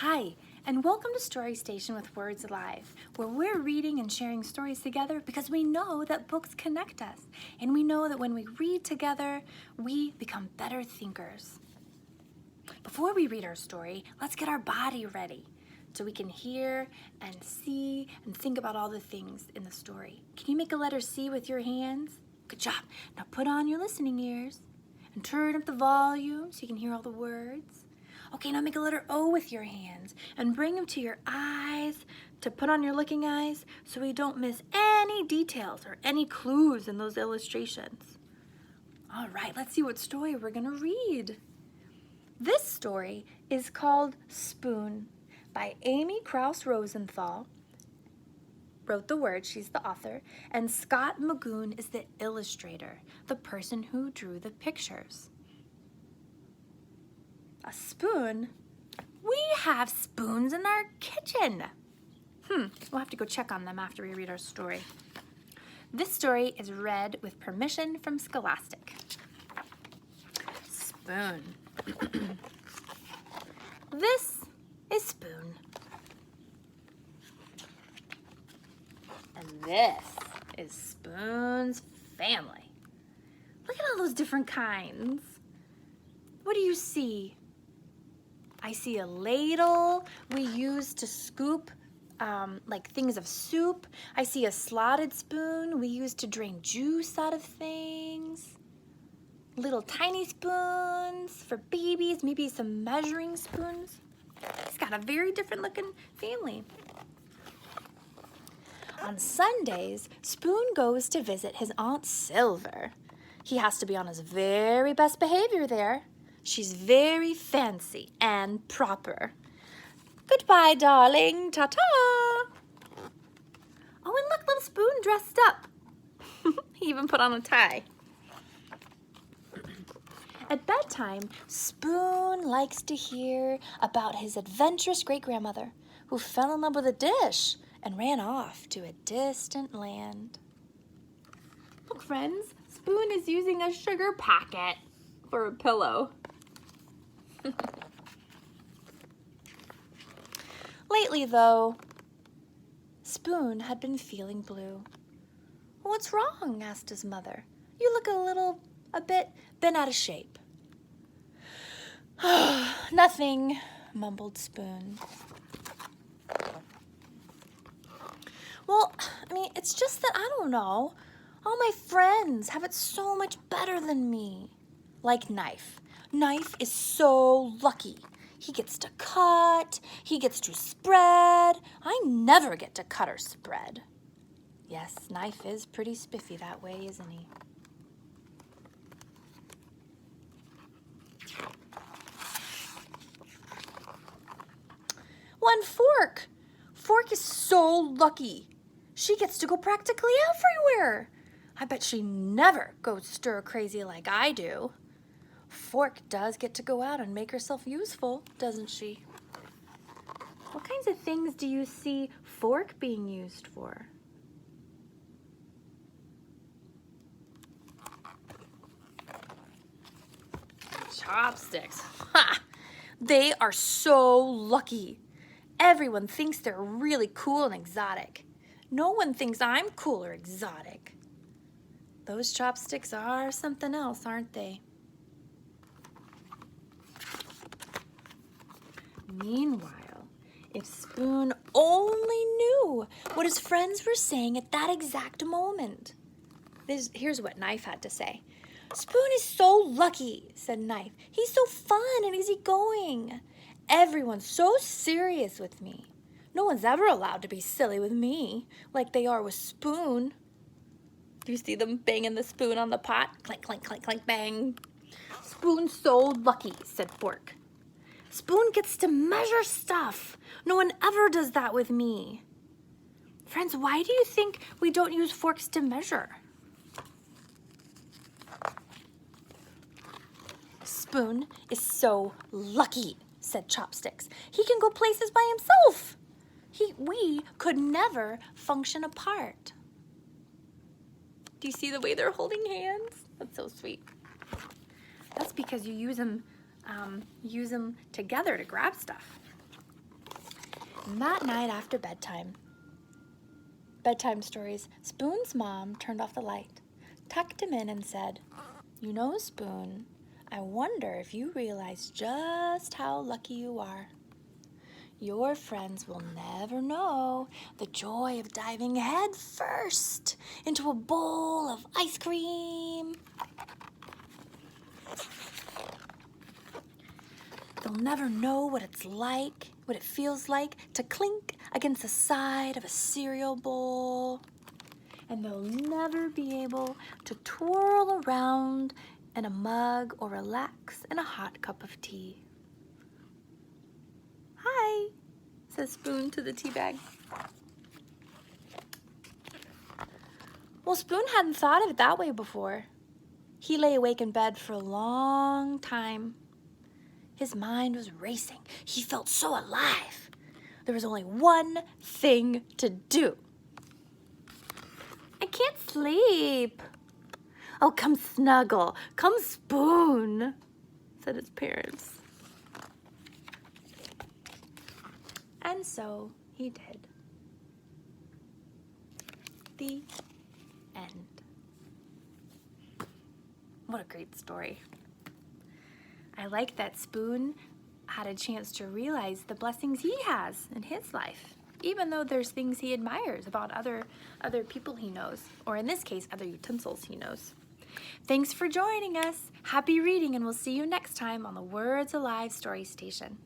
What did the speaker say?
Hi, and welcome to Story Station with Words Alive, where we're reading and sharing stories together because we know that books connect us, and we know that when we read together, we become better thinkers. Before we read our story, let's get our body ready so we can hear and see and think about all the things in the story. Can you make a letter C with your hands? Good job. Now put on your listening ears and turn up the volume so you can hear all the words. Okay, now make a letter O with your hands and bring them to your eyes to put on your looking eyes so we don't miss any details or any clues in those illustrations. All right, let's see what story we're gonna read. This story is called Spoon by Amy Krause Rosethal. Wrote the word, she's the author, and Scott Magoon is the illustrator, the person who drew the pictures. A spoon? We have spoons in our kitchen. We'll have to go check on them after we read our story. This story is read with permission from Scholastic. Spoon. This is Spoon. And this is Spoon's family. Look at all those different kinds. What do you see? I see a ladle we use to scoop like things of soup. I see a slotted spoon we use to drain juice out of things. Little tiny spoons for babies, maybe some measuring spoons. It's got a very different looking family. On Sundays, Spoon goes to visit his Aunt Silver. He has to be on his very best behavior there. She's very fancy and proper. Goodbye, darling. Ta-ta. Oh, and look, little Spoon dressed up. He even put on a tie. At bedtime, Spoon likes to hear about his adventurous great-grandmother who fell in love with a dish and ran off to a distant land. Look, friends, Spoon is using a sugar packet for a pillow. Lately, though, Spoon had been feeling blue. "What's wrong?" asked his mother. "You look a bit bent out of shape." "Nothing," mumbled Spoon. "Well, it's just that I don't know. All my friends have it so much better than me. Like Knife. Knife is so lucky. He gets to cut, he gets to spread. I never get to cut or spread." Yes, Knife is pretty spiffy that way, isn't he? One Fork. Fork is so lucky. She gets to go practically everywhere. I bet she never goes stir crazy like I do. Fork does get to go out and make herself useful, doesn't she? What kinds of things do you see Fork being used for? Chopsticks. Ha! They are so lucky. Everyone thinks they're really cool and exotic. No one thinks I'm cool or exotic. Those chopsticks are something else, aren't they? Meanwhile, if Spoon only knew what his friends were saying at that exact moment. Here's what Knife had to say. "Spoon is so lucky," said Knife. "He's so fun and easygoing. Everyone's so serious with me. No one's ever allowed to be silly with me like they are with Spoon." Do you see them banging the spoon on the pot? Clank, clank, clank, clank, bang. "Spoon's so lucky," said Fork. "Spoon gets to measure stuff. No one ever does that with me." Friends, why do you think we don't use forks to measure? "Spoon is so lucky," said Chopsticks. "He can go places by himself. We could never function apart." Do you see the way they're holding hands? That's so sweet. That's because you use them together to grab stuff. And that night after bedtime stories, Spoon's mom turned off the light, tucked him in and said, "You know, Spoon, I wonder if you realize just how lucky you are. Your friends will never know the joy of diving head first into a bowl of ice cream. They'll never know what it feels like to clink against the side of a cereal bowl. And they'll never be able to twirl around in a mug or relax in a hot cup of tea." "Hi," says Spoon to the tea bag. Well, Spoon hadn't thought of it that way before. He lay awake in bed for a long time. His mind was racing. He felt so alive. There was only one thing to do. "I can't sleep." "Oh, come snuggle. Come Spoon," said his parents. And so he did. The end. What a great story. I like that Spoon had a chance to realize the blessings he has in his life, even though there's things he admires about other people he knows, or in this case, other utensils he knows. Thanks for joining us. Happy reading, and we'll see you next time on the Words Alive Story Station.